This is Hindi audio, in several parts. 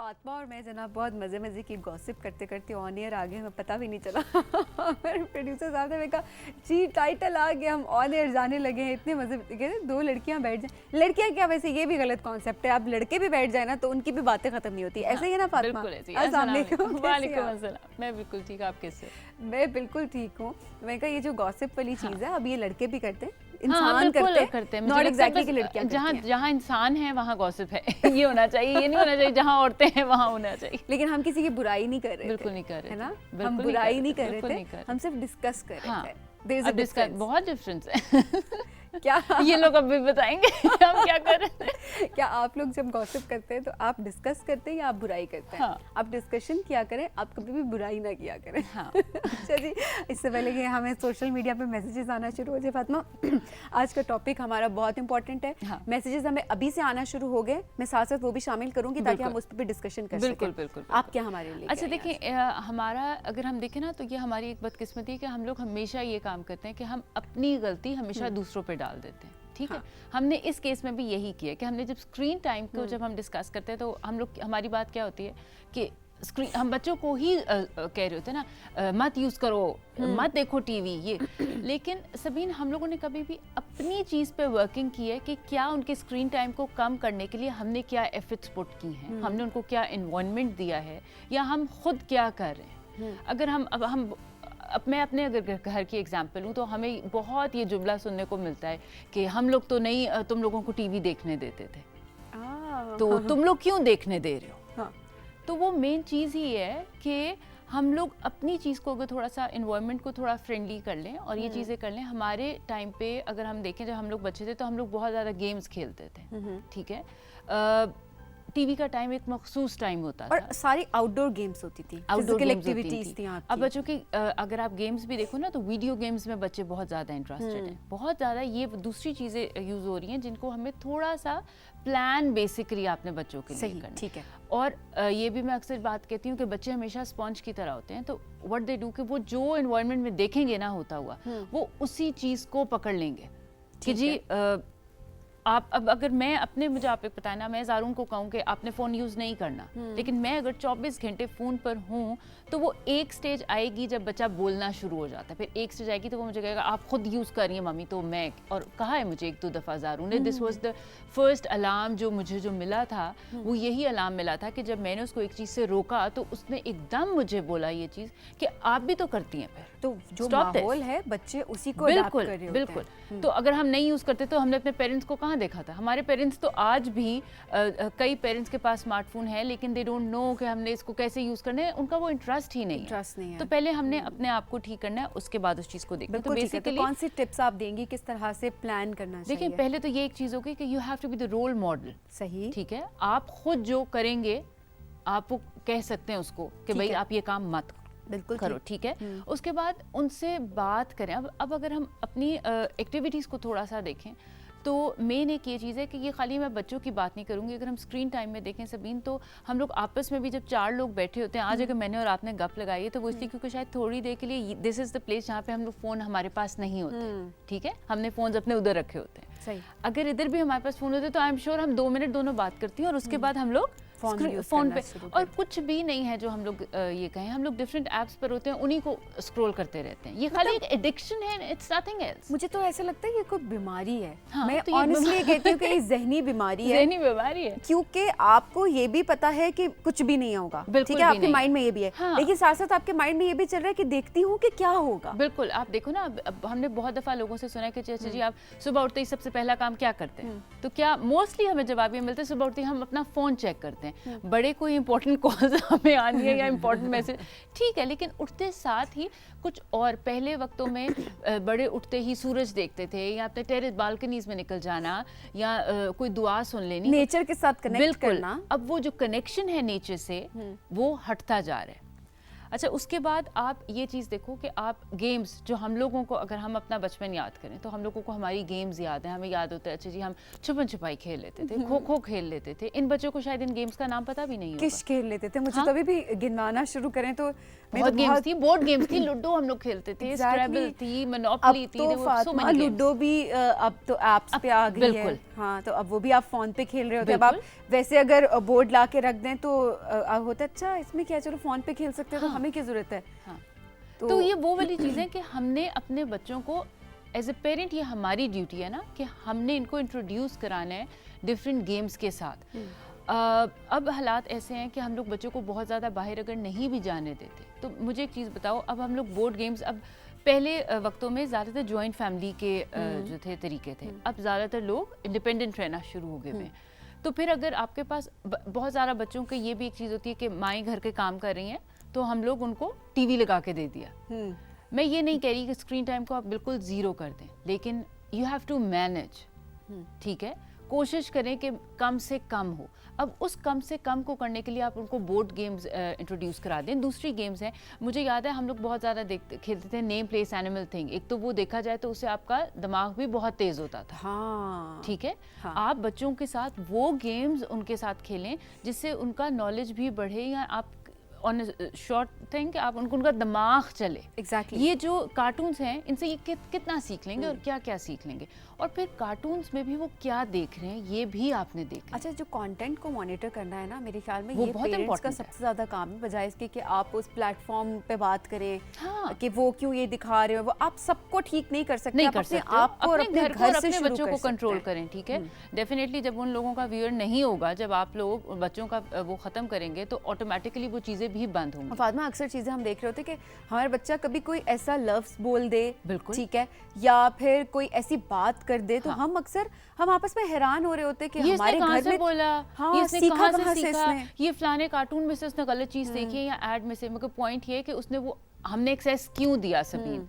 फातिमा और मैं जनाब बहुत मज़े की गॉसिप करते करते ऑन एयर आ गए, हमें पता भी नहीं चला। मेरे प्रोड्यूसर साहब ने कहा जी टाइटल आ गया, हम ऑन एयर जाने लगे हैं। इतने मज़े कहते दो लड़कियां बैठ जाएं, लड़कियां क्या, वैसे ये भी गलत कॉन्सेप्ट है। आप लड़के भी बैठ जाए ना तो उनकी भी बातें खत्म नहीं होती। ऐसे ही है ना फातिमा? अस्सलाम वालेकुम। मैं बिल्कुल ठीक, आप कैसे? मैं बिल्कुल ठीक हूँ। मैं कहा ये जो गॉसिप वाली चीज़ है अब ये लड़के भी करते हैं, इंसान करते हैं। नॉट एग्जैक्टली कि लड़कियां जहाँ इंसान है वहाँ गॉसिप है। ये होना चाहिए, ये नहीं होना चाहिए जहाँ औरतें हैं वहाँ होना चाहिए। लेकिन हम किसी की बुराई नहीं कर रहे, बिल्कुल नहीं कर रहे, है ना? हम बुराई नहीं कर रहे थे, हम सिर्फ डिस्कस कर रहे थे। बहुत डिफरेंस है। क्या ये लोग अब भी बताएंगे हम क्या कर रहे हैं। क्या आप लोग जब गॉसिप करते हैं तो आप डिस्कस करते हैं या आप बुराई करते हैं? हाँ। आप डिस्कशन किया करें, आप कभी भी बुराई ना किया करें। हाँ। अच्छा जी, इससे पहले कि हमें सोशल मीडिया पे मैसेजेस आना शुरू हो जाए फातिमा, आज का टॉपिक हमारा बहुत इंपॉर्टेंट है। हाँ। मैसेजेस हमें अभी से आना शुरू हो गए, मैं साथ साथ वो भी शामिल करूंगी ताकि हम उस पर भी डिस्कशन कर सकें। बिल्कुल। आप क्या हमारे लिए? अच्छा देखिए, हमारा अगर हम देखें ना तो ये हमारी एक बदकिस्मती है कि हम लोग हमेशा ये काम करते हैं कि हम अपनी गलती हमेशा दूसरों पे डाल देते हैं। ठीक है, हमने इस केस में भी यही किया कि हमने जब स्क्रीन टाइम को जब हम डिस्कस करते हैं तो हम लोग, हमारी बात क्या होती है कि स्क्रीन, हम बच्चों को ही कह रहे होते हैं ना मत यूज़ करो, मत देखो टीवी ये। लेकिन सबीन, हम लोगों ने कभी भी अपनी चीज़ पे वर्किंग की है कि क्या उनके स्क्रीन टाइम को कम करने के लिए हमने क्या एफर्ट्स पुट की हैं, हमने उनको क्या इन्वायरमेंट दिया है, या हम खुद क्या कर रहे हैं। अगर हम मैं अपने अगर घर की एग्जांपल हूँ तो हमें बहुत ये जुमला सुनने को मिलता है कि हम लोग तो नहीं, तुम लोगों को टीवी देखने देते थे, तो तुम लोग क्यों देखने दे रहे हो। हाँ। तो वो मेन चीज़ ही है कि हम लोग अपनी चीज़ को अगर थोड़ा सा इन्वायरमेंट को थोड़ा फ्रेंडली कर लें और ये चीज़ें कर लें। हमारे टाइम पे अगर हम देखें, जब हम लोग बच्चे थे तो हम लोग बहुत ज़्यादा गेम्स खेलते थे। ठीक है, टीवी का टाइम एक मखसूस टाइम होता था और सारी आउटडोर गेम्स होती थी, आउटडोर एक्टिविटीज थी आपकी। अब बच्चों की अगर आप गेम्स भी देखो ना तो वीडियो गेम्स में बच्चे बहुत ज़्यादा इंटरेस्टेड हैं, बहुत ज़्यादा। ये दूसरी चीज़ें यूज़ हो रही हैं जिनको हमें थोड़ा सा प्लान बेसिकली आपने बच्चों के लिए करना। ठीक है। और ये भी मैं अक्सर बात कहती हूँ कि बच्चे हमेशा स्पॉन्ज की तरह होते हैं, तो व्हाट दे डू कि वो जो एनवायरनमेंट में देखेंगे ना होता हुआ वो उसी चीज़ को पकड़ लेंगे कि जी आप अब अगर मैं अपने, मुझे आप एक बताना, मैं ज़ारून को कहूँ कि आपने फ़ोन यूज़ नहीं करना, लेकिन मैं अगर 24 घंटे फ़ोन पर हूँ तो वो एक स्टेज आएगी जब बच्चा बोलना शुरू हो जाता है, फिर एक स्टेज आएगी तो वो मुझे कहेगा आप खुद यूज़ कर रही हैं मम्मी, तो मैं, और कहा है मुझे एक दो दफ़ा ज़ारून ने, this was the first alarm जो मुझे जो मिला था, वो यही अलार्म मिला था कि जब मैंने उसको एक चीज़ से रोका तो उसने एकदम मुझे बोला ये चीज़ कि आप भी तो करती हैं, फिर तो जो माहौल है बच्चे उसी को अडॉप्ट कर रहे होते हैं। बिल्कुल। तो अगर हम नहीं यूज़ करते तो हमने अपने पेरेंट्स को कहाँ देखा था। हमारे पेरेंट्स तो आज भी कई पेरेंट्स के पास स्मार्टफोन है लेकिन दे डोंट नो कि हमने इसको कैसे यूज़ करना है, उनका वो इंटरेस्ट ही नहीं है। तो पहले हमने अपने आप को ठीक करना है, उसके बाद उस चीज़ को देखना है। तो बेसिकली कौन सी टिप्स आप देंगी, किस तरह से प्लान करना चाहिए? देखिए, पहले तो ये एक चीज़ होगी कि you have to be the role model. सही, ठीक है, आप खुद जो करेंगे आप वो कह सकते हैं उसको कि भाई आप ये काम मत बिल्कुल करो। ठीक है, उसके बाद उनसे बात करें। अब अगर हम अपनी एक्टिविटीज़ को थोड़ा सा देखें तो मेन एक ये चीज़ है कि ये खाली मैं बच्चों की बात नहीं करूँगी, अगर हम स्क्रीन टाइम में देखें सबीन, तो हम लोग आपस में भी जब 4 लोग बैठे होते हैं, आज अगर मैंने और आपने गप लगाई है तो वो इसलिए क्योंकि शायद थोड़ी देर के लिए दिस इज़ द प्लेस जहाँ पे हम लोग फ़ोन हमारे पास नहीं होते। ठीक है, हमने फ़ोन अपने उधर रखे होते हैं। सही। अगर इधर भी हमारे पास फ़ोन होते तो आई एम श्योर हम 2 मिनट दोनों बात करती हैं और उसके बाद हम लोग फ़ोन पे, और कुछ भी नहीं है जो हम लोग ये कहें, हम लोग डिफरेंट ऐप्स पर होते हैं, उन्हीं को स्क्रॉल करते रहते हैं। ये खाली एक एडिक्शन है, इट्स नथिंग एल्स। मुझे तो ऐसा लगता है ये कोई बीमारी है। हाँ, मैं तो ऑनेस्टली कहती हूँ कि ये ज़हनी बीमारी है। ज़हनी बीमारी है, क्योंकि आपको ये भी पता है कि कुछ भी नहीं होगा, ठीक है, आपके माइंड में ये भी है। हाँ। लेकिन साथ साथ आपके माइंड में ये भी चल रहा है कि देखती हूँ कि क्या होगा। बिल्कुल। आप देखो ना, अब हमने बहुत दफ़ा लोगों से सुना है कि चाचा जी आप सुबह उठते ही सबसे पहला काम क्या करते हैं, तो क्या मोस्टली हमें जवाब ये मिलता है सुबह उठते ही हम अपना फ़ोन चेक करते हैं। बड़े कोई इंपॉर्टेंट कॉल्स हमें आनी है या इंपॉर्टेंट मैसेज, ठीक है, लेकिन उठते साथ ही कुछ और, पहले वक्तों में बड़े उठते ही सूरज देखते थे या अपने टेरेस बालकनीज में निकल जाना या कोई दुआ सुन लेनी, नेचर के साथ कनेक्ट करना। अब वो जो कनेक्शन है नेचर से वो हटता जा रहा है। अच्छा, उसके बाद आप ये चीज़ देखो कि आप गेम्स जो हम लोगों को, अगर हम अपना बचपन याद करें तो हम लोगों को हमारी गेम्स याद है, हमें याद होता है अच्छा जी हम छुपन छुपाई खेल लेते थे, खो खो खेल लेते थे। इन बच्चों को शायद इन गेम्स का नाम पता भी नहीं होगा। किश खेल लेते थे, मुझे हाँ? तो अभी भी गिनवाना शुरू करें तो मैं बहुत तो गेम्स थी, बोर्ड गेम्स थी, लूडो हम लोग खेलते थे, स्क्रैबल थी, मोनोपोली थी, तो फातिमा लूडो भी अब तो एप्स पे आ गई है। बिल्कुल। हाँ, तो अब वो भी आप फोन पे खेल रहे होते हैं। अब आप वैसे अगर बोर्ड ला के रख दें तो होता है अच्छा इसमें क्या है, चलो फोन पे खेल सकते हैं, तो हमें क्या जरूरत है। हाँ। तो ये वो वाली चीज़ें कि हमने अपने बच्चों को एज ए पेरेंट, ये हमारी ड्यूटी है ना कि हमने इनको इंट्रोड्यूस कराना है डिफरेंट गेम्स के साथ। अब हालात ऐसे हैं कि हम लोग बच्चों को बहुत ज़्यादा बाहर अगर नहीं भी जाने देते, तो मुझे एक चीज़ बताओ, अब हम लोग बोर्ड गेम्स, अब पहले वक्तों में ज़्यादातर जॉइंट फैमिली के जो थे तरीके थे, अब ज़्यादातर लोग इंडिपेंडेंट रहना शुरू हो गए हैं। तो फिर अगर आपके पास बहुत ज़्यादा बच्चों की ये भी एक चीज़ होती है कि माएँ घर के काम कर रही हैं, तो हम लोग उनको टीवी लगा के दे दिया। मैं ये नहीं कह रही कि स्क्रीन टाइम को आप बिल्कुल ज़ीरो कर दें, लेकिन यू हैव टू मैनेज, ठीक है, कोशिश करें कि कम से कम हो। अब उस कम से कम को करने के लिए आप उनको बोर्ड गेम्स इंट्रोड्यूस करा दें। दूसरी गेम्स हैं, मुझे याद है हम लोग बहुत ज़्यादा खेलते थे नेम प्लेस एनिमल थिंग। एक तो वो देखा जाए तो उससे आपका दिमाग भी बहुत तेज़ होता था। हाँ, ठीक है। हाँ। आप बच्चों के साथ वो गेम्स उनके साथ खेलें जिससे उनका नॉलेज भी बढ़े, या आप ऑन शॉर्ट थिंग आप उनका दिमाग चले। Exactly. ये जो कार्टून्स हैं इनसे ये कितना सीख लेंगे और क्या क्या सीख लेंगे, और फिर कार्टून्स में भी वो क्या देख रहे हैं ये भी आपने देखना। अच्छा, जो कंटेंट को मॉनिटर करना है ना, मेरे ख्याल में वो ये बहुत पेरेंट्स का important है। सबसे ज़्यादा काम है, बजाय इसके कि आप उस प्लेटफॉर्म पे बात करें। हाँ। कि वो क्यों ये दिखा रहे हो, वो आप सबको ठीक नहीं कर सकते। नहीं आप कर अपने सकते, आप को और अपने घर को घर और से अपने शुरू बच्चों कर को सकते कंट्रोल हैं। करें, ठीक है। डेफिनेटली जब उन लोगों का व्यूअर नहीं होगा, जब आप लोग बच्चों का वो ख़त्म करेंगे तो ऑटोमेटिकली वो चीज़ें भी बंद होंगी। फातिमा, अक्सर चीज़ें हम देख रहे होते कि हमारा बच्चा कभी कोई ऐसा लफ्ज़ बोल दे, बिल्कुल। ठीक है, या फिर कोई ऐसी बात कर दे, तो हाँ। हम आपस में हैरान हो रहे होते कि ये हमारे कहाँ घर से में बोला, हाँ, ये इसने सीखा कहाँ कहाँ से से सीखा, इसने? ये फलाने कार्टून में से उसने गलत चीज़ देखी है या ऐड में से। मगर पॉइंट ये है कि उसने वो हमने एक्सेस क्यों दिया सबीन,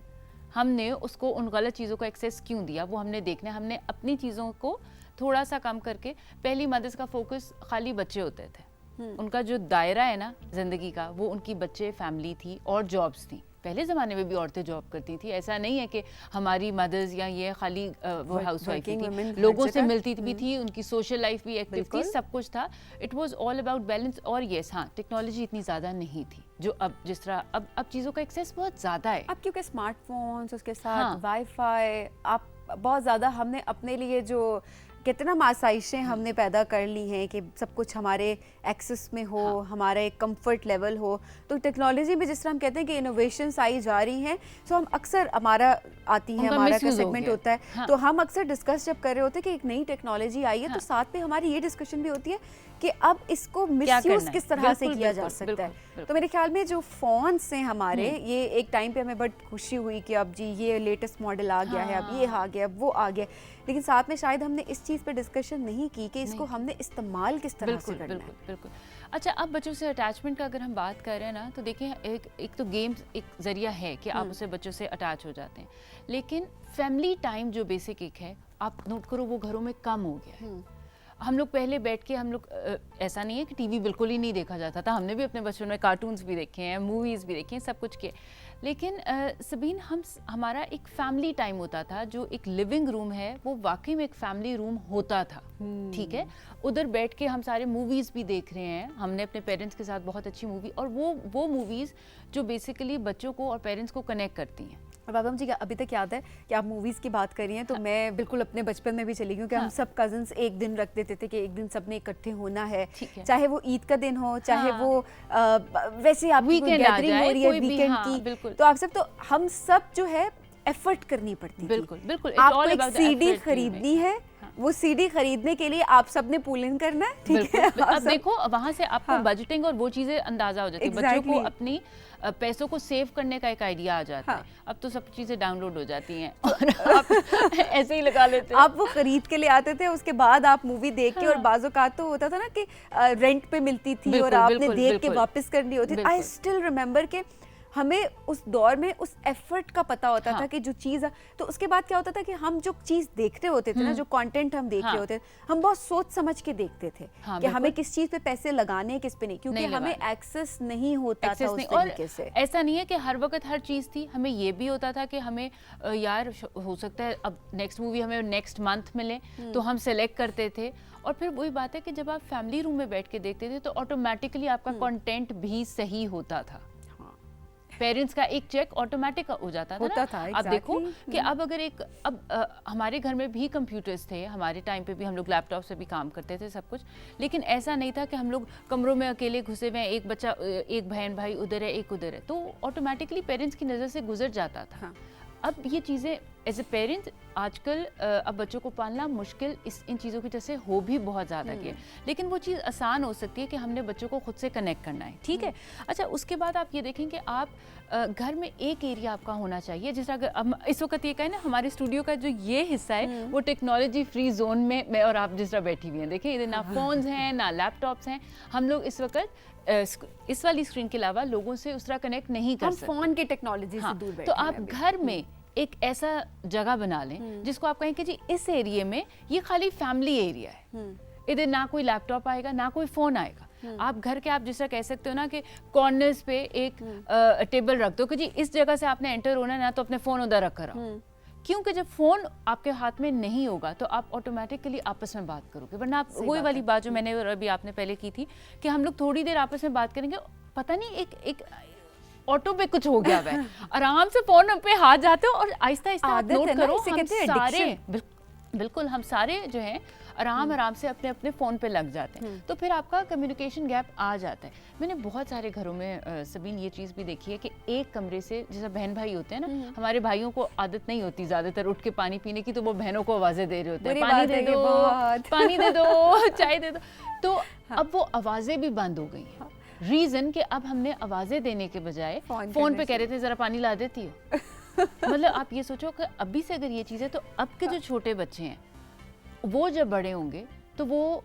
हमने उसको उन गलत चीज़ों को एक्सेस क्यों दिया, वो हमने देखना है। हमने अपनी चीज़ों को थोड़ा सा कम करके, पहली मदर्स का फोकस खाली बच्चे होते थे, उनका जो दायरा है ना ज़िंदगी का, वो उनकी बच्चे, फैमिली थी और जॉब्स थी। पहले ज़माने में भी औरतें जॉब करती थी, ऐसा नहीं है कि हमारी मदर्स या ये खाली वो हाउसवाइफ थी, लोगों से मिलती भी थी, उनकी सोशल लाइफ भी एक्टिव थी, सब कुछ था। It was all about balance. और येस, हाँ, टेक्नोलॉजी इतनी ज़्यादा नहीं थी जो अब, जिस तरह अब चीज़ों का एक्सेस बहुत ज़्यादा है। अब क्योंकि स्मार्टफोन्स, उसके साथ हाँ। वाईफाई, आप बहुत ज़्यादा हमने अपने लिए जो कितना आसाइशें हमने पैदा कर ली हैं कि सब कुछ हमारे एक्सेस में हो, हाँ। हमारा एक कंफर्ट लेवल हो। तो टेक्नोलॉजी में जिस तरह हम कहते हैं कि इनोवेशंस आई जा रही हैं, तो हम अक्सर हमारा आती है, उनका हमारा का misuse हो सेगमेंट गया। होता है। हाँ। तो हम अक्सर डिस्कस जब कर रहे होते हैं कि एक नई टेक्नोलॉजी आई है, हाँ। तो साथ में हमारी ये डिस्कशन भी होती है कि अब इसको क्या मिसयूज करना है? किस तरह से बिल्कुल, किया जा बिल्कुल, सकता बिल्कुल, है। बिल्कुल। तो मेरे ख्याल में जो फ़ोन्स हैं हमारे, ये एक टाइम पे हमें बड़ी खुशी हुई कि अब जी ये लेटेस्ट मॉडल आ गया है, अब ये आ गया, वो आ गया, लेकिन साथ में शायद हमने इस चीज़ पे डिस्कशन नहीं की कि इसको हमने इस्तेमाल किस तरह से करना है। बिल्कुल। अच्छा, अब बच्चों से अटैचमेंट का अगर हम बात कर रहे हैं ना, तो देखिए एक तो गेम्स एक जरिया है कि आप उसे बच्चों से अटैच हो जाते हैं, लेकिन फैमिली टाइम जो बेसिक एक है, आप नोट करो वो घरों में कम हो गया है। हम लोग पहले बैठ के, हम लोग ऐसा नहीं है कि टीवी बिल्कुल ही नहीं देखा जाता था, हमने भी अपने बच्चों में कार्टून्स भी देखे हैं, मूवीज़ भी देखी हैं, सब कुछ किए, लेकिन सबीन हमारा एक फैमिली टाइम होता था, जो एक लिविंग रूम है वो वाकई में एक फैमिली रूम होता था, ठीक है। उधर बैठ के हम सारे मूवीज़ भी देख रहे हैं, हमने अपने पेरेंट्स के साथ बहुत अच्छी मूवी, और वो मूवीज़ जो बेसिकली बच्चों को और पेरेंट्स को कनेक्ट करती हैं। और बाबा जी, अभी तक याद है कि आप मूवीज़ की बात कर रही हैं, तो मैं बिल्कुल अपने बचपन में भी चली गई, क्योंकि हम सब कजन्स एक दिन रख देते थे कि एक दिन सबने इकट्ठे होना है, चाहे वो ईद का दिन हो, चाहे वो वैसे आपकी गैदरिंग हो रही है वीकेंड की, तो आप सब, तो हम सब जो है एफर्ट करनी पड़ती थी। बिल्कुल। आपको एक सीडी खरीदनी है, वो सीडी खरीदने के लिए आप सबने पूल इन करना है, ठीक है। अब देखो वहाँ से आपको बजटिंग और वो चीज़ें अंदाजा हो जाती है, बच्चों को अपनी पैसों को सेव करने का एक आइडिया आ जाता है। अब तो सब चीज़ें डाउनलोड हो जाती हैं और आप ऐसे ही लगा लेते हैं। आप वो खरीद के ले आते थे, उसके बाद आप मूवी देख के, और बाज़ औक़ात तो होता था ना कि रेंट पे मिलती थी और आपने देख के वापस करनी होती थी। आई स्टिल रिमेंबर के हमें उस दौर में उस एफर्ट का पता होता हाँ। था कि जो चीज़, तो उसके बाद क्या होता था कि हम जो चीज़ देख रहे होते थे ना, जो कंटेंट हम देख रहे होते थे, हम बहुत सोच समझ के देखते थे कि हमें किस चीज़ पे पैसे लगाने हैं, किस पे नहीं, क्योंकि हमें एक्सेस नहीं होता था उस तरीके से। ऐसा नहीं है कि हर वक्त हर चीज़ थी, हमें ये भी होता था कि हमें यार हो सकता है अब नेक्स्ट मूवी हमें नेक्स्ट मंथ मिले, तो हम सेलेक्ट करते थे। और फिर वही बात है कि जब आप फैमिली रूम में बैठ के देखते थे तो ऑटोमेटिकली आपका कंटेंट भी सही होता था। पेरेंट्स का एक चेक ऑटोमेटिक हो जाता था ना। आप देखो कि अब अगर हमारे घर में भी कंप्यूटर्स थे, हमारे टाइम पे भी हम लोग लैपटॉप से भी काम करते थे सब कुछ, लेकिन ऐसा नहीं था कि हम लोग कमरों में अकेले घुसे हुए हैं, एक बच्चा, एक बहन भाई उधर है, एक उधर है, तो ऑटोमेटिकली पेरेंट्स की नज़र से गुजर जाता था। हाँ। अब ये चीज़ें एज ए पेरेंट्स आजकल अब बच्चों को पालना मुश्किल इन चीज़ों की वजह से हो भी बहुत ज़्यादा गया, लेकिन वो चीज़ आसान हो सकती है कि हमने बच्चों को खुद से कनेक्ट करना है, ठीक है। अच्छा, उसके बाद आप ये देखें कि आप घर में एक एरिया आपका होना चाहिए, जैसे अगर इस वक्त ये कहें ना, हमारे स्टूडियो का जो ये हिस्सा है वो टेक्नोलॉजी फ्री जोन में मैं और आप जिस तरह बैठी हुई हैं, देखें इधर ना फ़ोन्स हैं ना लैपटॉप्स हैं, हम लोग इस वक्त इस वाली स्क्रीन के अलावा लोगों से उस तरह कनेक्ट नहीं कर सकते, फोन की टेक्नोलॉजी से दूर बैठे। तो आप घर में एक ऐसा जगह बना लें जिसको आप कहें कि जी इस एरिया में ये खाली फैमिली एरिया है, इधर ना कोई लैपटॉप आएगा ना कोई फोन आएगा। आप घर के, आप जिस तरह कह सकते हो ना कि कॉर्नर्स पे एक टेबल रख दो कि जी इस जगह से आपने एंटर होना है ना, तो अपने फोन उधर रख कर आओ, क्योंकि जब फोन आपके हाथ में नहीं होगा तो आप ऑटोमेटिकली आपस में बात करोगे, वरना आप वही वाली बात जो मैंने अभी आपने पहले की थी कि हम लोग थोड़ी देर आपस में बात करेंगे, पता नहीं एक ऑटो पे कुछ हो गया है, आराम से फोन पे हाथ जाते हो और आहिस्ता आहिस्ता नोट करो, हम सारे बिल्कुल हम सारे जो हैं आराम से अपने अपने फ़ोन पे लग जाते हैं, तो फिर आपका कम्युनिकेशन गैप आ जाता है। मैंने बहुत सारे घरों में सबीन ये चीज़ भी देखी है कि एक कमरे से, जैसे बहन भाई होते हैं ना, हमारे भाइयों को आदत नहीं होती ज़्यादातर उठ के पानी पीने की, तो वो बहनों को आवाज़ें दे रहे होते हैं, पानी दे दो, पानी दे दो, चाय दे दो, तो अब वो आवाज़ें भी बंद हो गई हैं। रीज़न कि अब हमने आवाज़ें देने के बजाय फ़ोन पे कह रहे थे ज़रा पानी ला देती हो। मतलब आप ये सोचो कि अभी से अगर ये चीज़ है, तो अब के जो छोटे बच्चे हैं वो जब बड़े होंगे तो वो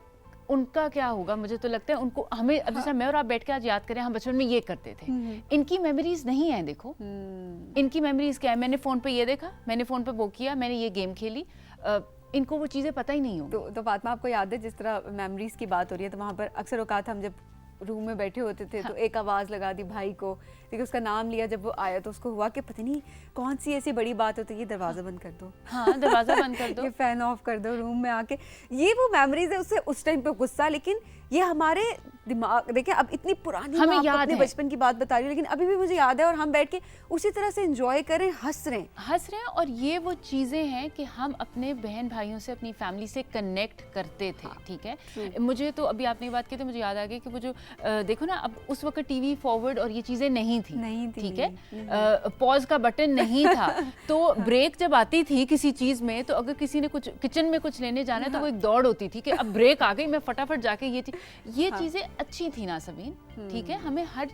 उनका क्या होगा, मुझे तो लगता है उनको, हमें अब जैसा मैं और आप बैठ के आज याद करें हम बचपन में ये करते थे, इनकी मेमोरीज नहीं है। देखो इनकी मेमोरीज क्या है, मैंने फ़ोन पे ये देखा, मैंने फ़ोन पे वो किया, मैंने ये गेम खेली, इनको वो चीज़ें पता ही नहीं होंगी। तो फातिमा, आपको याद है जिस तरह मेमोरीज की बात हो रही है, तो वहाँ पर अक्सर औकात हम जब रूम में बैठे होते थे, तो एक आवाज़ लगा दी भाई को, देखिए उसका नाम लिया, जब वो आया तो उसको हुआ कि पता नहीं कौन सी ऐसी बड़ी बात होती है, ये दरवाज़ा बंद कर दो, हाँ दरवाज़ा बंद कर दो, ये फ़ैन ऑफ कर दो रूम में आके। ये वो मेमोरीज है, उससे उस टाइम पे गुस्सा, लेकिन ये हमारे दिमाग, देखिए अब इतनी पुरानी, हमें याद अपने बचपन की बात बता रही हूँ, लेकिन अभी भी मुझे याद है, और हम बैठ के उसी तरह से एंजॉय करें, हंस रहे हैं। और ये वो चीज़ें हैं कि हम अपने बहन भाइयों से, अपनी फैमिली से कनेक्ट करते थे, ठीक है। मुझे तो अभी आपने बात की तो मुझे याद आ गया कि वो जो देखो ना, अब उस वक्त टीवी फॉरवर्ड और ये चीज़ें नहीं थी, ठीक है, पॉज का बटन नहीं था, तो ब्रेक जब आती थी किसी चीज़ में, तो अगर किसी ने कुछ किचन में कुछ लेने जाना है तो वो एक दौड़ होती थी कि अब ब्रेक आ गई, मैं फटाफट जाके ये चीज़ें अच्छी थी ना सबीन, ठीक है। हमें हर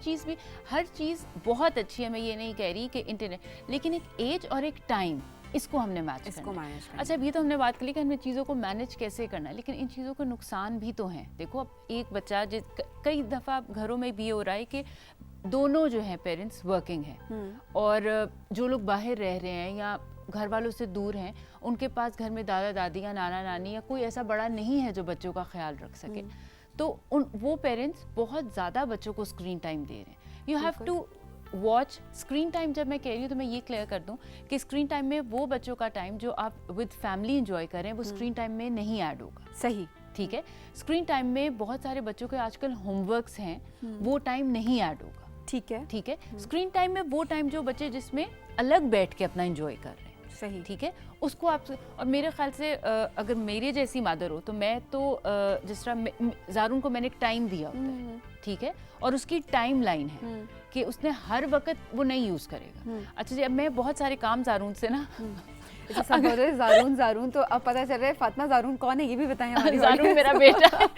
चीज़ बहुत अच्छी है, मैं ये नहीं कह रही कि इंटरनेट, लेकिन एक एज और एक टाइम, इसको हमने मैच करना। अच्छा, अब ये तो हमने बात की कि हमने चीज़ों को मैनेज कैसे करना है, लेकिन इन चीज़ों के नुकसान भी तो हैं। देखो अब एक बच्चा, कई दफ़ा घरों में भी हो रहा है कि दोनों जो हैं पेरेंट्स वर्किंग हैं, और जो लोग बाहर रह रहे हैं या घर वालों से दूर हैं, उनके पास घर में दादा दादी या नाना नानी या कोई ऐसा बड़ा नहीं है जो बच्चों का ख्याल रख सके, तो वो पेरेंट्स बहुत ज़्यादा बच्चों को स्क्रीन टाइम दे रहे हैं। You have to watch screen time. जब मैं कह रही हूँ तो मैं ये क्लियर कर दूँ कि स्क्रीन टाइम में वो बच्चों का टाइम जो आप विद फैमिली एंजॉय करें, वो स्क्रीन टाइम में नहीं ऐड होगा। सही, ठीक है। स्क्रीन टाइम में बहुत सारे बच्चों के आजकल होमवर्क्स हैं, वो टाइम नहीं ऐड होगा, ठीक है, ठीक है। स्क्रीन टाइम में वो टाइम जो बच्चे जिसमें अलग बैठ के अपना एंजॉय कर रहे हैं, सही, ठीक है, उसको आप, और मेरे ख्याल से अगर मेरे जैसी मदर हो तो मैं तो जिस तरह ज़ारून को मैंने एक टाइम दिया होता है, ठीक है, और उसकी टाइम लाइन है कि उसने हर वक्त वो नहीं यूज़ करेगा। अच्छा जी, अब मैं बहुत सारे काम ज़ारून से ना सब बोल रहे ज़ारून, तो अब पता चल रहा है फातिमा ज़ारून कौन है ये भी बताएं हमारी। ज़ारून मेरा बेटा है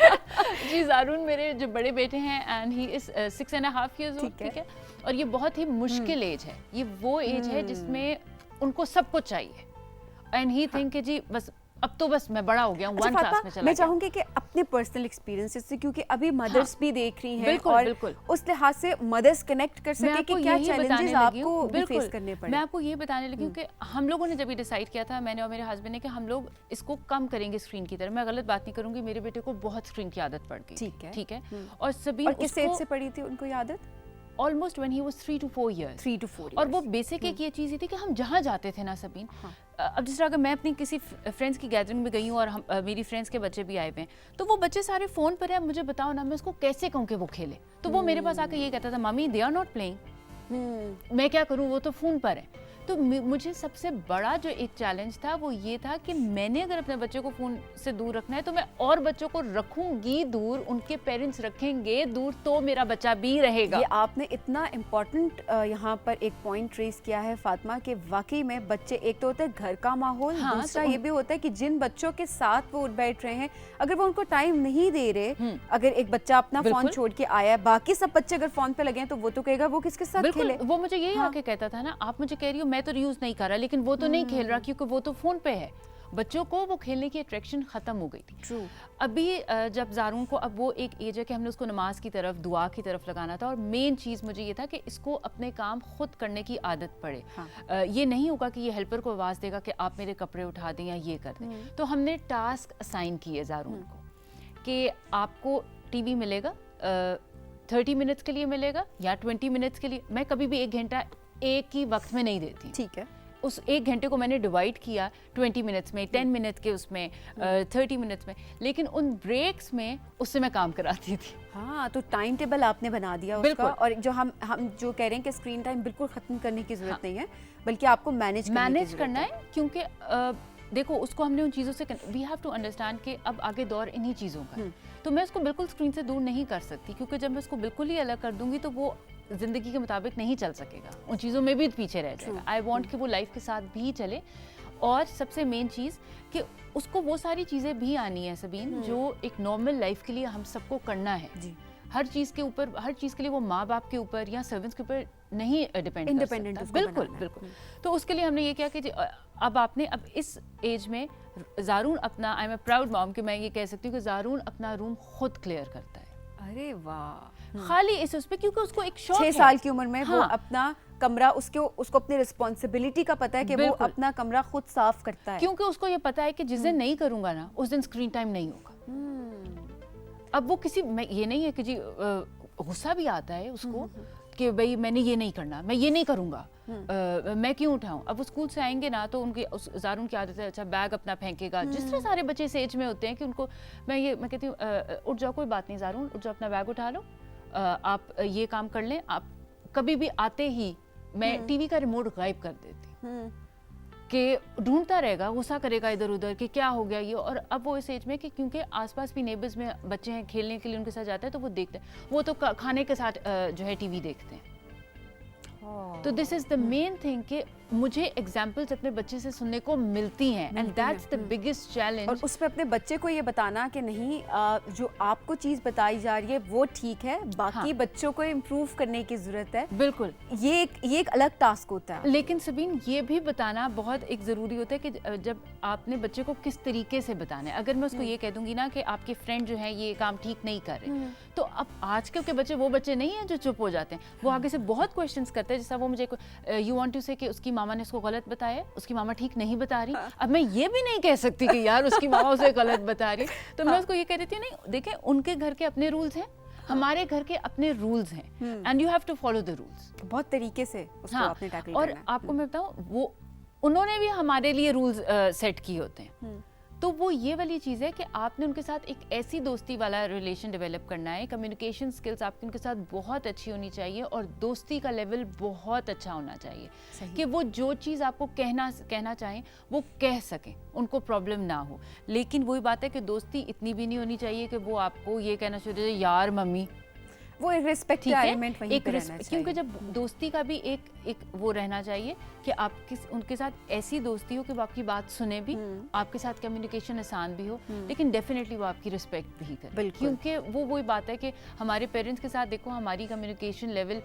जी, ज़ारून मेरे जो बड़े बेटे हैं, and he is 6.5 years old, ठीक है, और ये बहुत ही मुश्किल एज है, ये वो एज है जिसमें उनको सब कुछ चाहिए, एंड ही थिंक कि जी बस अब तो बस मैं बड़ा हो गया हूँ, अच्छा 1 क्लास में फातिमा, चला मैं गया। चाहूंगी कि अपने पर्सनल एक्सपीरियंसेस से, क्योंकि अभी मदर्स भी देख रही हैं बिल्कुल, और बिल्कुल। उस लिहाज से मदर्स कनेक्ट कर मैं सके कि आपको क्या यही बताने चैलेंजेस लगी हूँ, आपको भी फेस बिल्कुल, करने पड़े। मैं आपको ये बताने लगी हूँ कि हम लोगों ने जब ये डिसाइड किया था, मैंने और मेरे हस्बैंड ने, कि हम लोग इसको कम करेंगे स्क्रीन की तरफ। मैं गलत बात नहीं करूंगी, मेरे बेटे को बहुत स्क्रीन की आदत पड़ गई। ठीक है। और सभी और किस एज से पड़ी थी उनको ये आदत? Almost when he was 3 to 4 years। 3 to 4 और वो बेसिक एक ये चीज़ थी कि हम जहाँ जाते थे ना सबीन, अब जिस तरह अगर मैं अपनी किसी फ्रेंड्स की गैदरिंग में गई हूँ और मेरी फ्रेंड्स के बच्चे भी आए हुए हैं, तो वो बच्चे सारे फ़ोन पर हैं, मुझे बताओ ना मैं उसको कैसे कहूँ कि वो खेले। तो वो मेरे पास आकर ये कहता था, mummy they are not playing, मैं क्या करूँ, वो तो फ़ोन पर है। तो मुझे सबसे बड़ा जो एक चैलेंज था वो ये था कि मैंने अगर अपने बच्चे को फ़ोन से दूर रखना है तो मैं और बच्चों को रखूंगी दूर, उनके पेरेंट्स रखेंगे दूर, तो मेरा बच्चा भी रहेगा। ये आपने इतना इम्पोर्टेंट यहाँ पर एक पॉइंट रेस किया है फातिमा, कि वाकई में बच्चे, एक तो होता है घर का माहौल, हाँ, दूसरा तो ये भी होता है कि जिन बच्चों के साथ वो उठ बैठ रहे हैं, अगर वो उनको टाइम नहीं दे रहे, अगर एक बच्चा अपना फोन छोड़ के आया है, बाकी सब बच्चे अगर फोन पे लगे हैं, तो वो तो कहेगा वो किसके साथ खेले। वो मुझे यही आके कहता था ना, आप मुझे कह रही हो मैं तो यूज नहीं कर रहा, लेकिन वो तो नहीं खेल रहा क्योंकि वो तो फोन पे है। बच्चों को वो खेलने की अट्रैक्शन खत्म हो गई थी। True. अभी जब जारून को, अब वो एक एज है कि हमने उसको नमाज की तरफ, दुआ की तरफ लगाना था, और मेन चीज़ मुझे ये था कि इसको अपने काम खुद करने की आदत पड़े। हाँ। ये नहीं होगा कि ये हेल्पर को आवाज़ देगा कि आप मेरे कपड़े उठा दें या ये कर दें। तो हमने टास्क असाइन किए जारून को कि आपको टीवी मिलेगा 30 मिनट्स के लिए मिलेगा या 20 मिनट्स के लिए। मैं कभी भी 1 घंटा एक ही वक्त में नहीं देती। ठीक है। उस 1 घंटे को मैंने डिवाइड किया 20 मिनट्स में, 10 मिनट्स के उसमें, 30 मिनट्स में, लेकिन उन ब्रेक्स में उससे मैं काम कराती थी। हाँ, तो टाइम टेबल आपने बना दिया उसका, और जो हम जो कह रहे हैं कि स्क्रीन टाइम बिल्कुल खत्म करने की जरूरत नहीं है, बल्कि आपको मैनेज करना है, क्योंकि देखो उसको हमने उन चीज़ों से, वी हैव टू अंडरस्टैंड कि अब आगे दौर इन्हीं चीज़ों का। तो मैं उसको बिल्कुल स्क्रीन से दूर नहीं कर सकती, क्योंकि जब मैं उसको बिल्कुल ही अलग कर दूंगी तो वो जिंदगी के मुताबिक नहीं चल सकेगा, उन चीज़ों में भी पीछे रह जाएगा। आई वॉन्ट कि वो लाइफ के साथ भी चले, और सबसे मेन चीज़ कि उसको वो सारी चीज़ें भी आनी है सबीन, जो एक नॉर्मल लाइफ के लिए हम सबको करना है। जी। हर चीज़ के ऊपर, हर चीज़ के लिए वो माँ बाप के ऊपर या सर्वेंट्स के ऊपर नहीं डिपेंड, इंडिपेंडेंट। बिल्कुल बिल्कुल। तो उसके लिए हमने ये किया कि अब आपने, अब इस एज में जारून अपना, I am a proud mom कि मैं ये कह सकती हूँ कि जारून अपना रूम खुद क्लियर करता है। अरे वाह। खाली उस पे, क्योंकि उसको एक शौक है। 6 साल की उम्र में वो अपना कमरा, उसको अपनी रिस्पॉन्सिबिलिटी का पता है कि वो अपना कमरा खुद साफ करता है, क्योंकि उसको ये पता है कि जिस दिन नहीं करूंगा ना, उस दिन स्क्रीन टाइम नहीं होगा। अब वो किसी, मैं ये नहीं है कि जी गुस्सा भी आता है उसको कि भाई मैंने ये नहीं करना, मैं ये नहीं करूंगा, मैं क्यों उठाऊं। अब वो स्कूल से आएंगे ना तो उनकी, जारून की आदत है, अच्छा बैग अपना फेंकेगा, जिस तरह सारे बच्चे इस एज में होते हैं कि उनको मैं कहती हूँ उठ जाओ, कोई बात नहीं जारून, उठ जाओ, अपना बैग उठा लो, आप ये काम कर लें। आप कभी भी आते ही मैं टीवी का रिमोट गायब कर देती कि ढूंढता रहेगा, गुस्सा करेगा इधर उधर कि क्या हो गया ये। और अब वो इस एज में कि क्योंकि आसपास भी नेबर्स में बच्चे हैं, खेलने के लिए उनके साथ जाते हैं, तो वो देखते हैं, वो तो खाने के साथ जो है टीवी देखते हैं। तो this is the main thing कि मुझे एग्जाम्पल्स अपने बच्चे से सुनने को मिलती हैं, and that's the biggest challenge. और उसमें अपने बच्चे को ये बताना कि नहीं, जो आपको चीज बताई जा रही है वो ठीक है, बाकी बच्चों को इम्प्रूव करने की जरूरत है। बिल्कुल, ये एक अलग टास्क होता है। लेकिन सबीन ये भी बताना बहुत एक जरूरी होता है कि जब आपने बच्चे को किस तरीके से बताना है। अगर मैं उसको ये कह दूंगी ना कि आपके फ्रेंड जो है ये काम ठीक नहीं कर रहे, तो अब आजकल के बच्चे वो बच्चे नहीं है जो चुप हो जाते हैं, वो आगे से बहुत क्वेश्चंस करते हैं। जैसा वो मुझे यू वांट टू से कि उसकी मामा ने उसको गलत बताया, उसकी मामा ठीक नहीं बता रही। अब मैं ये भी नहीं कह सकती कि यार उसकी मामा उसे गलत बता रही, तो मैं उसको ये कह देती हूँ, नहीं देखें, उनके घर के अपने रूल्स हैं, हमारे घर के अपने रूल्स हैं, and you have to follow the rules. बहुत तरीके से उसको आपने टैकल करना है। और आपको मैं बताऊँ, वो उन्होंने भी हमारे लिए रूल्स सेट किए होते हैं। तो वो ये वाली चीज़ है कि आपने उनके साथ एक ऐसी दोस्ती वाला रिलेशन डेवलप करना है, कम्युनिकेशन स्किल्स आपकी उनके साथ बहुत अच्छी होनी चाहिए, और दोस्ती का लेवल बहुत अच्छा होना चाहिए कि वो जो चीज़ आपको कहना चाहें वो कह सकें, उनको प्रॉब्लम ना हो। लेकिन वही बात है कि दोस्ती इतनी भी नहीं होनी चाहिए कि वो आपको ये कहना चाहिए यार मम्मी, वो एक रिस्पेक्ट एलिमेंट वहीं पे रहना चाहिए। क्योंकि जब दोस्ती का भी एक वो रहना चाहिए कि आप उनके साथ ऐसी दोस्ती हो कि वो आपकी बात सुने भी, आपके साथ कम्युनिकेशन आसान भी हो, लेकिन डेफिनेटली वो आपकी रिस्पेक्ट भी करे। क्योंकि वो वही बात है कि हमारे पेरेंट्स के साथ देखो, हमारी कम्युनिकेशन लेवल,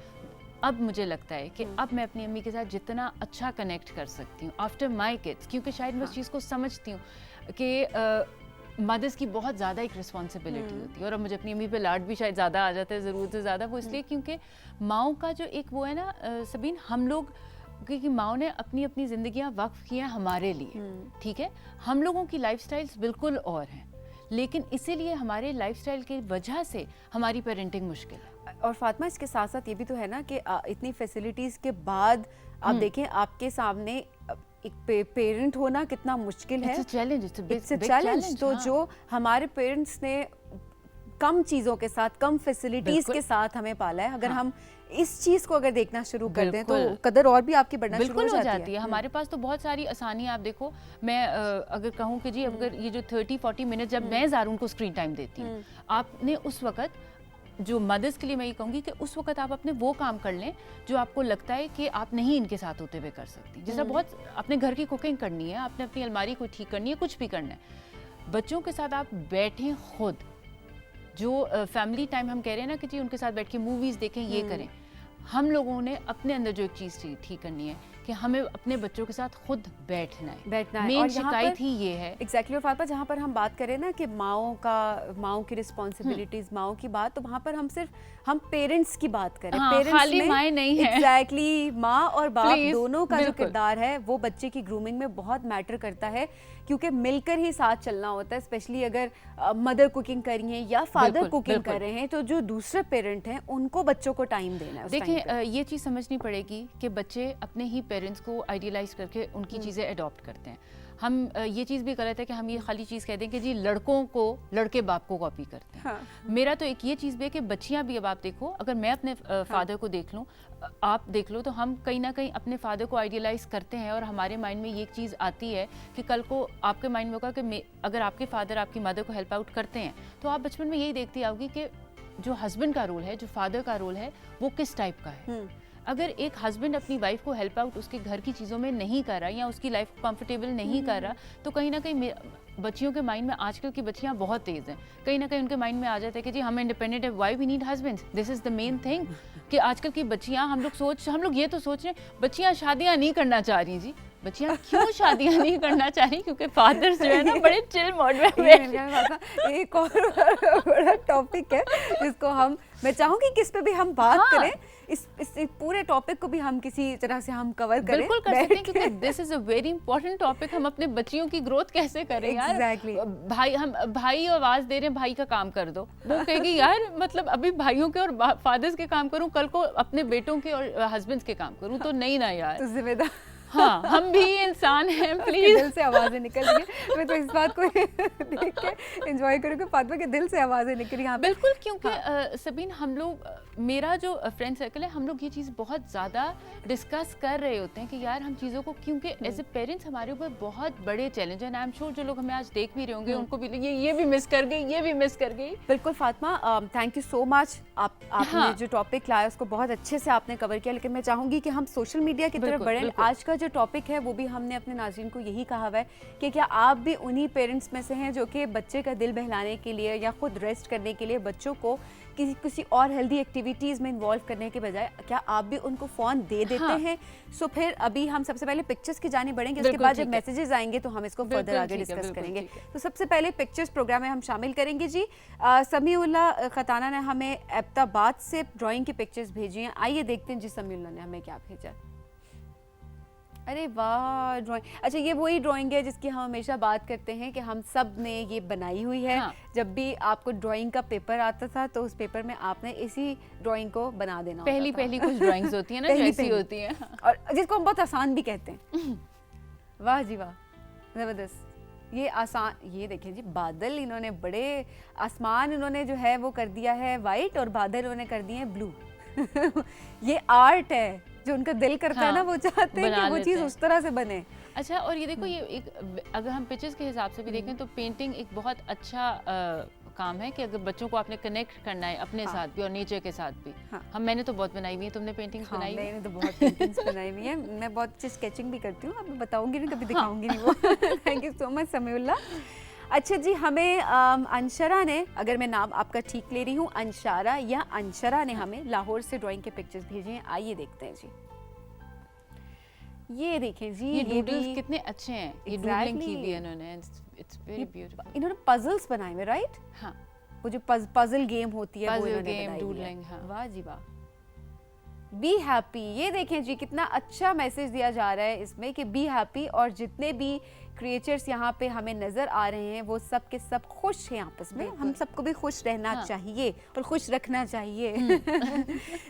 अब मुझे लगता है कि अब मैं अपनी अम्मी के साथ जितना अच्छा कनेक्ट कर सकती हूँ आफ्टर माई किड्स, क्योंकि शायद मैं उस चीज़ को समझती हूँ कि मदर्स की बहुत ज़्यादा एक रिस्पॉन्सिबिलिटी होती है, और अब मुझे अपनी अम्मी पे लाड भी शायद ज़्यादा आ जाता है ज़रूरत से ज़्यादा, वो इसलिए क्योंकि माओ का जो एक वो है ना सबीन, हम लोग क्योंकि माओ ने अपनी अपनी ज़िंदगियाँ वक्फ की हैं हमारे लिए, ठीक है, हम लोगों की लाइफस्टाइल्स बिल्कुल और हैं, लेकिन इसीलिए हमारे लाइफस्टाइल की वजह से हमारी पेरेंटिंग मुश्किल है। और फातिमा इसके साथ साथ ये भी तो है ना कि इतनी फैसिलिटीज़ के बाद आप देखें आपके सामने एक पेरेंट होना कितना मुश्किल है। It's a challenge. तो जो हमारे पेरेंट्स ने कम चीज़ों के साथ, कम फैसिलिटीज़ के साथ हमें पाला है, अगर हम इस चीज़ को अगर देखना शुरू कर दें तो कदर और भी आपकी बढ़ना शुरू हो जाती है। हमारे पास तो बहुत सारी आसानी, आप देखो, मैं अगर कहूँ कि जी अगर ये जो 30-40 मिनट जब मैं ज़ारून को स्क्रीन टाइम देती हूँ, आपने उस वक़्त जो मदर्स के लिए मैं ये कहूँगी कि उस वक्त आप अपने वो काम कर लें जो आपको लगता है कि आप नहीं इनके साथ होते हुए कर सकती। जैसा बहुत अपने घर की कुकिंग करनी है, आपने अपनी अलमारी को ठीक करनी है, कुछ भी करना है, बच्चों के साथ आप बैठें, खुद जो फैमिली टाइम हम कह रहे हैं ना कि जी उनके साथ बैठ के मूवीज़ देखें, ये करें। हम लोगों ने अपने अंदर जो एक चीज़ ठीक करनी है कि हमें अपने बच्चों के साथ खुद बैठना है। मेन शिकायत ही ये है। एग्जैक्टली। और फातिमा जहाँ पर हम बात करें ना कि माओ की रिस्पॉन्सिबिलिटीज, माओ की बात, तो वहाँ पर हम पेरेंट्स की बात करें। पेरेंट्स खाली माँ नहीं है। एग्जैक्टली, माँ और बाप दोनों का जो किरदार है वो बच्चे की ग्रूमिंग में बहुत मैटर करता है, क्योंकि मिलकर ही साथ चलना होता है। स्पेशली अगर मदर कुकिंग कर रही हैं या फादर कुकिंग कर रहे हैं, तो जो दूसरे पेरेंट हैं उनको बच्चों को टाइम देना है। देखिए ये चीज़ समझनी पड़ेगी कि बच्चे अपने ही पेरेंट्स को आइडियलाइज करके उनकी चीज़ें अडॉप्ट करते हैं। हम ये चीज़ भी गलत है कि हम ये खाली चीज़ कह दें कि जी लड़कों को लड़के बाप को कॉपी करते हैं। मेरा तो एक ये चीज़ भी है कि बच्चियाँ भी, अब आप देखो, अगर मैं अपने फादर को देख लूँ, आप देख लो, तो हम कहीं ना कहीं अपने फादर को आइडियलाइज करते हैं, और हमारे माइंड में ये चीज़ आती है कि कल को आपके माइंड में होगा कि अगर आपके फादर आपकी मदर को हेल्प आउट करते हैं, तो आप बचपन में यही देखती आओगी कि जो हस्बैंड का रोल है, जो फादर का रोल है, वो किस टाइप का है। अगर एक हस्बैंड अपनी वाइफ को हेल्प आउट उसके घर की चीज़ों में नहीं कर रहा या उसकी लाइफ को कंफर्टेबल नहीं कर रहा, तो कहीं ना कहीं बच्चियों के माइंड में, आजकल की बच्चियां बहुत तेज़ हैं, कहीं ना कहीं उनके माइंड में आ जाता है कि जी हम इंडिपेंडेंट है, why we need husbands, this is the main thing. कि आजकल की बच्चियां, हम लोग ये तो सोच रहे हैं बच्चियां शादियां नहीं करना चाह रही। जी बच्चियां क्यों शादियां नहीं करना चाह रही? क्योंकि फादर्स जो है ना बड़े चिल मोड में। एक और बड़ा टॉपिक है जिसको मैं चाहूंगी कि इस पे भी हम बात करें, इस पूरे टॉपिक को भी हम किसी तरह से हम कवर करें। बिल्कुल कर सकते हैं, क्योंकि this is a very important topic. हम अपने बच्चियों की ग्रोथ कैसे करें यार? भाई आवाज दे रहे हैं, भाई का काम कर दो, वो कहेगी यार मतलब अभी भाइयों के और फादर्स के काम करूं, कल को अपने बेटों के और हस्बैंड्स के काम करूं, तो नहीं ना यार, तो जिम्मेदार। हाँ, हम भी इंसान हैं, प्लीज। दिल से आवाजें निकल रही हैं। मैं तो इस बात को देख के एंजॉय करूँगी, फातिमा के दिल से आवाजें निकल रही हैं। बिल्कुल, क्योंकि सबीन, हम लोग, मेरा जो फ्रेंड सर्कल है, हम लोग ये चीज़ बहुत ज़्यादा डिस्कस कर रहे होते हैं कि यार हम चीज़ों को, क्योंकि एज ए पेरेंट्स हमारे ऊपर बहुत बड़े चैलेंज हैं। आई एम श्योर जो लोग हमें आज देख भी रहे होंगे उनको भी ये भी मिस कर गई, ये भी मिस कर गई। बिल्कुल Fatima, thank you so much. आपने जो टॉपिक लाया उसको बहुत अच्छे से आपने कवर किया, लेकिन मैं चाहूँगी कि हम सोशल मीडिया की तरफ बढ़ें। आज का जो टॉपिक है वो भी हमने अपने नाज़रीन को यही कहा हुआ है कि क्या आप भी उन्हीं पेरेंट्स में से हैं जो कि बच्चे का दिल बहलाने के लिए या खुद रेस्ट करने के लिए बच्चों को किसी और हेल्दी एक्टिविटीज़ में इन्वॉल्व करने के बजाय क्या आप भी उनको फ़ोन दे देते हैं? सो फिर अभी हम सबसे पहले पिक्चर्स की जानी बढ़ेंगे, उसके बाद जब मैसेजेस आएंगे तो हम इसको फर्दर आगे डिस्कस करेंगे। तो सबसे पहले पिक्चर्स प्रोग्राम में हम शामिल करेंगे जी। समीउल्लाह खताना ने हमें एबटाबाद से ड्राइंग की पिक्चर्स भेजी हैं। आइए देखते हैं जी समीउल्लाह ने हमें क्या भेजा। अरे वाह, ड्राइंग। अच्छा, ये वही ड्राइंग है जिसकी हम हमेशा बात करते हैं कि हम सब ने ये बनाई हुई है। जब भी आपको ड्राइंग का पेपर आता था तो उस पेपर में आपने इसी ड्राइंग को बना देना। पहली कुछ ड्राइंग्स होती हैं ना, जैसी होती हैं, और जिसको हम बहुत आसान भी कहते हैं। वाह जी वाह, ज़बरदस्त। ये आसान, ये देखें जी, बादल इन्होंने बड़े, आसमान इन्होंने जो है वो कर दिया है वाइट और बादल इन्होंने कर दिए हैं ब्लू। ये आर्ट है, जो उनका दिल करता है ना, वो चाहते हैं कि वो चीज़ उस तरह से बने। अच्छा, और ये देखो, ये एक, अगर हम पिक्चर्स के हिसाब से भी देखें तो पेंटिंग एक बहुत अच्छा काम है कि अगर बच्चों को आपने कनेक्ट करना है अपने साथ भी और नेचर के साथ भी। मैंने तो बहुत बनाई हुई है, तुमने पेंटिंग्स बनाई? मैंने तो बहुत पेंटिंग्स बनाई हुई है। मैं बहुत अच्छी स्केचिंग भी करती हूँ, अब बताऊंगी नहीं, कभी दिखाऊंगी नहीं वो। Thank you so much Samiullah. अच्छा जी, हमें अंशरा ने, अगर मैं नाम आपका ठीक ले रही हूँ, अंशारा या अंशरा ने हमें लाहौर से ड्राइंग के पिक्चर्स भेजे हैं। आइए देखते हैं जी। ये देखें जी, ये डूडल्स कितने अच्छे हैं। ये डूडलिंग की हुई है इन्होंने, इट्स वेरी ब्यूटीफुल। इन्होंने पजल्स बनाए हुए, राइट? हाँ, वो जो पजल गेम होती है वो पजल इन्होंने गेम, बनाई हुई है। डूडलिंग, हाँ। वाह जी वाह। बी हैप्पी, ये देखें जी कितना अच्छा मैसेज दिया जा रहा है इसमें कि बी हैप्पी, और जितने भी क्रिएचर्स यहाँ पे हमें नजर आ रहे हैं वो सब के सब खुश हैं आपस में। हम सबको भी खुश रहना हाँ। चाहिए और खुश रखना चाहिए।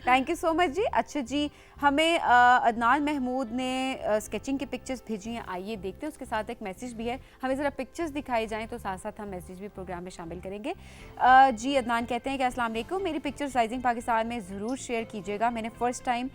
थैंक यू सो मच जी। अच्छा जी, हमें अदनान महमूद ने स्केचिंग की पिक्चर्स भेजी हैं, आइए देखते हैं। उसके साथ एक मैसेज भी है, हमें ज़रा पिक्चर्स दिखाई जाएं तो साथ साथ हम मैसेज भी प्रोग्राम में शामिल करेंगे। जी अदनान कहते हैं कि अस्सलाम वालेकुम, मेरी पिक्चर्स राइजिंग पाकिस्तान में ज़रूर शेयर कीजिएगा। मैंने फ़र्स्ट टाइम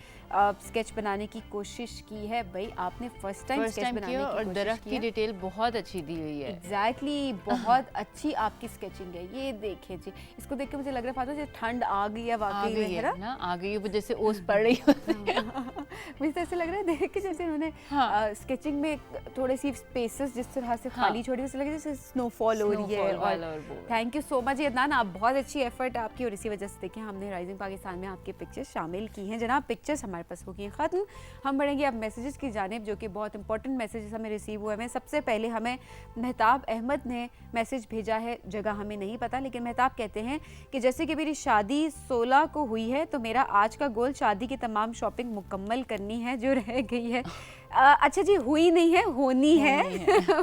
स्केच बनाने की कोशिश की है। भाई आपने फर्स्ट टाइम स्केच बनाने की और कोशिश दरख्त की की है। डिटेल बहुत अच्छी दी हुई है। एग्जैक्टली बहुत अच्छी आपकी स्केचिंग है। ये देखें जी, इसको देख के मुझे लग रहा है फातिमा ठंड आ गई है वाकई में, है ना? आ गई है, जैसे ओस पड़ रही है। मुझे तो ऐसे लग रहा है देख के जैसे उन्होंने स्केचिंग में थोड़े सी स्पेसेस जिस तरह से खाली छोड़ी, वैसे लगे जैसे स्नोफॉल हो रही है। और thank you so much Adnan, आप बहुत अच्छी एफर्ट आपकी, और इसी वजह से देखें हमने राइजिंग पाकिस्तान में आपकी पिक्चर्स शामिल की हैं। जनाब पिक्चर्स हमारे पास हो गई हैं ख़त्म, हम बढ़ेंगे अब मैसेजेस की जानिब, जो कि बहुत इंपॉर्टेंट मैसेजेस हमें रिसीव हुए हैं। सबसे पहले हमें मेहताब अहमद ने मैसेज भेजा है, जगह हमें नहीं पता, लेकिन मेहताब कहते हैं कि जैसे कि मेरी शादी 16 को हुई है तो मेरा आज का गोल शादी की तमाम शॉपिंग मुकम्मल करनी है जो रह गई है। अच्छा जी, हुई नहीं है, होनी है।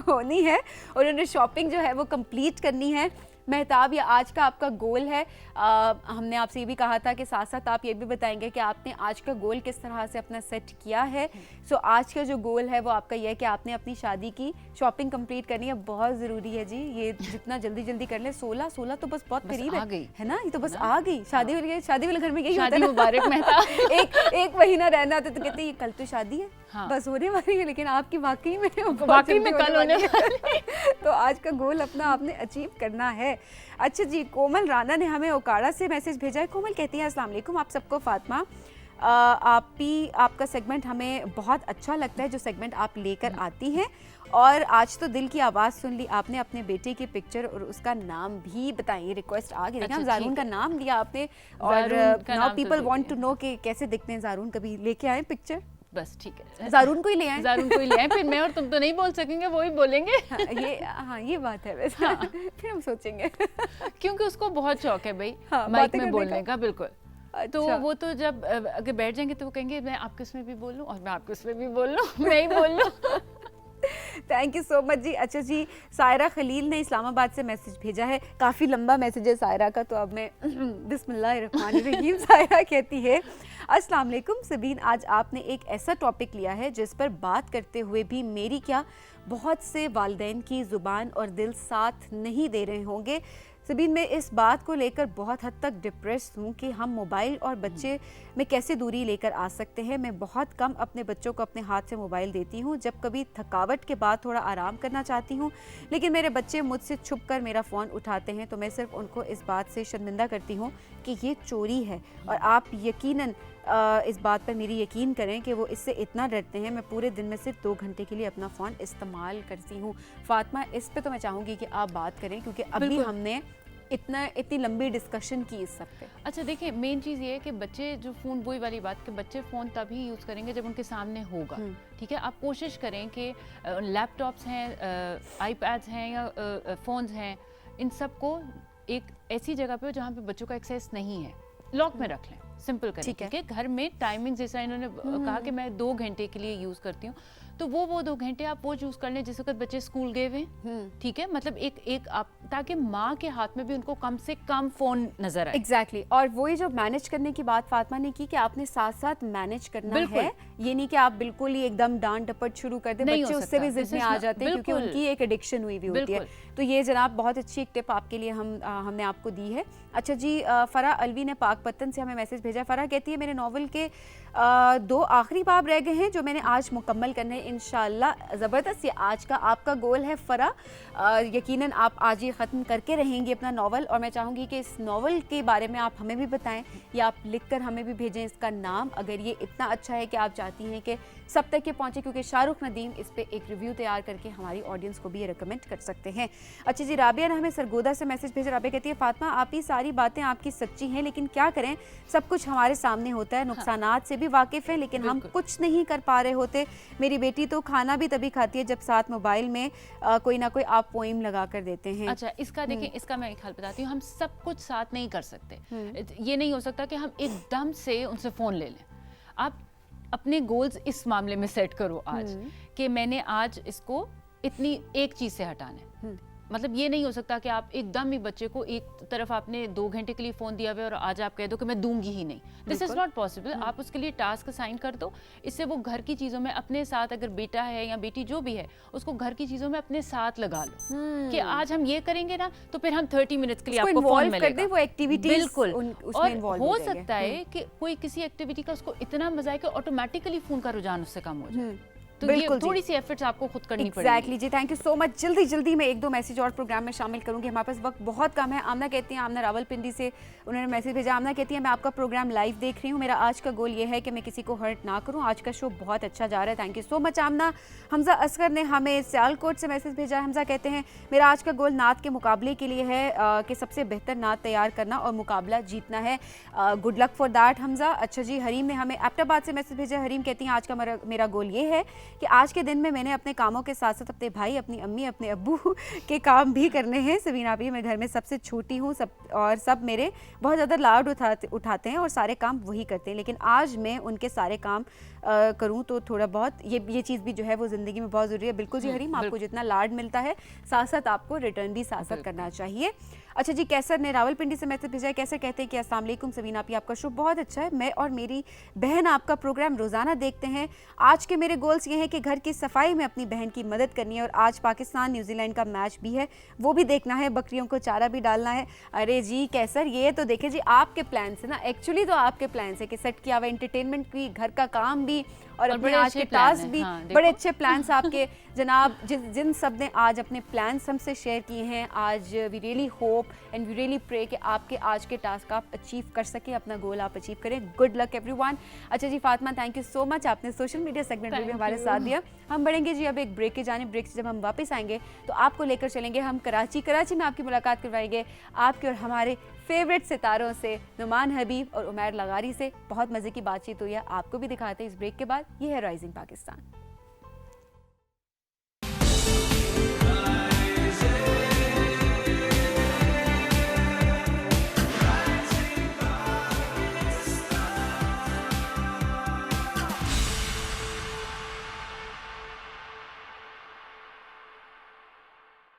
होनी है, और उन्होंने शॉपिंग जो है वो कंप्लीट करनी है। मेहताब, ये आज का आपका गोल है। हमने आपसे ये भी कहा था कि साथ साथ आप ये भी बताएंगे कि आपने आज का गोल किस तरह से अपना सेट किया है। सो आज का जो गोल है वो आपका ये है कि आपने अपनी शादी की शॉपिंग कंप्लीट करनी है। बहुत ज़रूरी है जी, ये जितना जल्दी जल्दी कर ले। 16 तो बस बहुत करीब है ना? ये तो बस आ गई। शादी वाले घर में यही होता है, मुबारक मेहताब। एक महीना रहना होता है तो कहते हैं कल तो शादी है, हाँ। बस होने वाली है, लेकिन आपकी वाकई में कल होने वाली। तो आज का गोल अपना आपने अचीव करना है। अच्छा जी, कोमल राना ने हमें ओकाड़ा से मैसेज भेजा है। कोमल कहती है अस्सलाम वालेकुम आप सबको, फातिमा आपका सेगमेंट हमें बहुत अच्छा लगता है, जो सेगमेंट आप लेकर आती हैं, और आज तो दिल की आवाज़ सुन ली आपने, अपने बेटे की पिक्चर और उसका नाम भी बताइए। रिक्वेस्ट आ गई, देखा ज़ारून का नाम लिया आपने, और now people want to know कि कैसे दिखते हैं ज़ारून। कभी लेके आए पिक्चर? बस ठीक है, ज़ारून को ही ले आए। ज़ारून को ही ले आए, फिर मैं और तुम तो नहीं बोल सकेंगे, वो ही बोलेंगे। ये बात है वैसे। हाँ। फिर हम सोचेंगे क्योंकि उसको बहुत शौक है भाई हाँ, माइक में बोलने का। बिल्कुल। अच्छा। तो वो तो जब अगर बैठ जाएंगे तो वो कहेंगे मैं आपके उसमें भी बोल लूं और मैं आपके उसमें भी बोल लूं, मैं ही बोल लूं। थैंक यू सो मच जी। अच्छा जी, सायरा खलील ने इस्लामाबाद से मैसेज भेजा है। काफ़ी लंबा मैसेज है सायरा का, तो अब मैं बिस्मिल्लाहिर्रहमानिर्रहीम। सायरा कहती है अस्सलाम वालेकुम सबीन, आज आपने एक ऐसा टॉपिक लिया है जिस पर बात करते हुए भी मेरी क्या बहुत से वालिदैन की ज़ुबान और दिल साथ नहीं दे रहे होंगे। सबीन, मैं इस बात को लेकर बहुत हद तक डिप्रेस हूँ कि हम मोबाइल और बच्चे में कैसे दूरी लेकर आ सकते हैं। मैं बहुत कम अपने बच्चों को अपने हाथ से मोबाइल देती हूँ, जब कभी थकावट के बाद थोड़ा आराम करना चाहती हूँ, लेकिन मेरे बच्चे मुझसे छुप कर मेरा फ़ोन उठाते हैं तो मैं सिर्फ उनको इस बात से शर्मिंदा करती हूँ कि ये चोरी है, और आप यकीनन इस बात पर मेरी यकीन करें कि वो इससे इतना डरते हैं। मैं पूरे दिन में सिर्फ 2 घंटे के लिए अपना फ़ोन इस्तेमाल करती हूँ। फातिमा, इस पे तो मैं चाहूँगी कि आप बात करें, क्योंकि अभी हमने इतनी लंबी डिस्कशन की इस सब पे। अच्छा देखिए, मेन चीज़ ये है कि बच्चे जो फ़ोन, वही वाली बात कि बच्चे फ़ोन तभी यूज़ करेंगे जब उनके सामने होगा। ठीक है, आप कोशिश करें कि लैपटॉप्स हैं, आईपैड्स हैं या फ़ोन्स हैं, इन सब को एक ऐसी जगह पे हो जहाँ पे बच्चों का एक्सेस नहीं है, लॉक में रख लें, सिंपल करें। ठीक है, घर में टाइमिंग जैसा इन्होंने कहा कि मैं 2 घंटे के लिए यूज़ करती हूँ, तो वो 2 घंटे आप वो चूज कर लें जिस वक्त बच्चे स्कूल गए हुए। ठीक है, मतलब एक आप, ताकि माँ के हाथ में भी उनको कम से कम फोन नजर आए। एग्जैक्टली। और वही जो मैनेज करने की बात फातिमा ने की कि आपने साथ साथ मैनेज करना है, ये नहीं कि आप बिल्कुल ही एकदम डांट डपट शुरू कर दें, बच्चे उससे भी जिद में आ जाते हैं, क्योंकि उनकी एक एडिक्शन हुई होती है। तो ये जनाब बहुत अच्छी एक टिप आपके लिए हमने आपको दी है। अच्छा जी, फरा अलवी ने पाकपत्तन से हमें मैसेज भेजा। फरा कहती है मेरे नॉवल के 2 आखिरी बाब रह गए हैं जो मैंने आज मुकम्मल करने हैं इंशाल्लाह। ज़बरदस्त, ये आज का आपका गोल है फरा। यकीनन आप आज ये ख़त्म करके रहेंगी अपना नावल, और मैं चाहूँगी कि इस नावल के बारे में आप हमें भी बताएं, या आप लिखकर हमें भी भेजें इसका नाम, अगर ये इतना अच्छा है कि आप चाहती हैं कि सब तक ये पहुँचे, क्योंकि शाहरुख नदीम इस पर एक रिव्यू तैयार करके हमारी ऑडियंस को भी ये रिकमेंड कर सकते हैं। अच्छा जी, राबिया ने हमें सरगोदा से मैसेज भेजा। राबिया कहती है फातिमा, आप ही सारी बातें आपकी सच्ची हैं, लेकिन क्या करें, सब कुछ हमारे सामने होता है, नुकसानात से भी वाकिफ़ है, लेकिन हम कुछ नहीं कर पा रहे होते। मेरी बेटी बेटी तो खाना भी तभी खाती है जब साथ मोबाइल में कोई ना कोई आप पोइम लगा कर देते हैं। अच्छा, इसका देखिए, इसका मैं एक हल बताती हूँ। हम सब कुछ साथ नहीं कर सकते। ये नहीं हो सकता कि हम एकदम से उनसे फ़ोन ले लें। आप अपने गोल्स इस मामले में सेट करो आज कि मैंने आज इसको इतनी एक चीज़ से हटाना है। मतलब ये नहीं हो सकता कि आप एकदम ही बच्चे को एक तरफ आपने 2 घंटे के लिए फ़ोन दिया हुआ है और आज आप कह दो कि मैं दूंगी ही नहीं। This is not possible. आप उसके लिए टास्क असाइन कर दो। इससे वो घर की चीज़ों में अपने साथ, अगर बेटा है या बेटी जो भी है, उसको घर की चीज़ों में अपने साथ लगा लो कि आज हम ये करेंगे ना, तो फिर हम 30 मिनट्स के लिए आपको फ़ोन मिलेगा। वो एक्टिविटी बिल्कुल। उसमें और हो सकता है कि कोई किसी एक्टिविटी का उसको इतना मजा है कि ऑटोमेटिकली फ़ोन का रुझान उससे कम हो जाए। तो ये थोड़ी सी एफर्ट्स आपको खुद करनी पड़ेगी। एग्जैक्टली जी, थैंक यू सो मच। जल्दी जल्दी मैं 1-2 मैसेज और प्रोग्राम में शामिल करूंगी, हमारे पास वक्त बहुत कम है। आमना कहती हैं, आमना रावलपिंडी से उन्होंने मैसेज भेजा। आमना कहती है मैं आपका प्रोग्राम लाइव देख रही हूँ, मेरा आज का गोल ये है कि मैं किसी को हर्ट ना करूँ। आज का शो बहुत अच्छा जा रहा है, थैंक यू सो मच आमना। हमजा असगर ने हमें सियालकोट से मैसेज भेजा है। हमजा कहते हैं मेरा आज का गोल नात के मुकाबले के लिए है कि सबसे बेहतर नात तैयार करना और मुकाबला जीतना है। Good luck for that Hamza. अच्छा जी, हरीम ने हमें एबटाबाद से मैसेज भेजा। हरीम कहती हैं आज का मेरा गोल ये है कि आज के दिन में मैंने अपने कामों के साथ साथ अपने भाई, अपनी अम्मी, अपने अब्बू के काम भी करने हैं। सबीना भी, मैं घर में सबसे छोटी हूँ, सब मेरे बहुत ज़्यादा लाड उठाते हैं और सारे काम वही करते हैं, लेकिन आज मैं उनके सारे काम करूँ तो थोड़ा बहुत ये चीज़ भी जो है वो ज़िंदगी में बहुत ज़रूरी है। बिल्कुल जी हरीम, आपको जितना लाड मिलता है साथ साथ आपको रिटर्न भी साथ साथ करना चाहिए। अच्छा जी, कैसर ने रावलपिंडी से मैसेज भेजा है। कैसर कहते हैं कि अस्सलाम वालेकुम सबीना आपी, आपका शो बहुत अच्छा है। मैं और मेरी बहन आपका प्रोग्राम रोज़ाना देखते हैं। आज के मेरे गोल्स ये हैं कि घर की सफाई में अपनी बहन की मदद करनी है और आज पाकिस्तान न्यूजीलैंड का मैच भी है, वो भी देखना है, बकरियों को चारा भी डालना है। अरे जी कैसर, ये तो देखिए जी आपके प्लान से ना, एक्चुअली तो आपके प्लान से कि सेट किया हुआ एंटरटेनमेंट भी, घर का काम भी और अपने आज के टास्क भी। हाँ, बड़े अच्छे प्लान्स आपके जनाब, जिन सब ने आज अपने प्लान्स हमसे शेयर किए हैं। आज we really hope and we really pray कि आपके आज के टास्क आप अचीव कर सकें, अपना गोल आप अचीव करें। Good luck everyone. अच्छा जी Fatima, thank you so much, आपने सोशल मीडिया सेगमेंट में भी हमारे साथ दिया। हम बढ़ेंगे जी अब एक ब्रेक की जानिब। ब्रेक से जब हम वापस आएंगे तो आपको लेकर चलेंगे हम कराची में आपकी मुलाकात करवाएंगे आपके और हमारे फेवरेट सितारों से, नुमान हबीब और उमैर लगारी से। बहुत मज़े की बातचीत हुई है, आपको भी दिखाते हैं इस ब्रेक के बाद। ये है राइजिंग पाकिस्तान।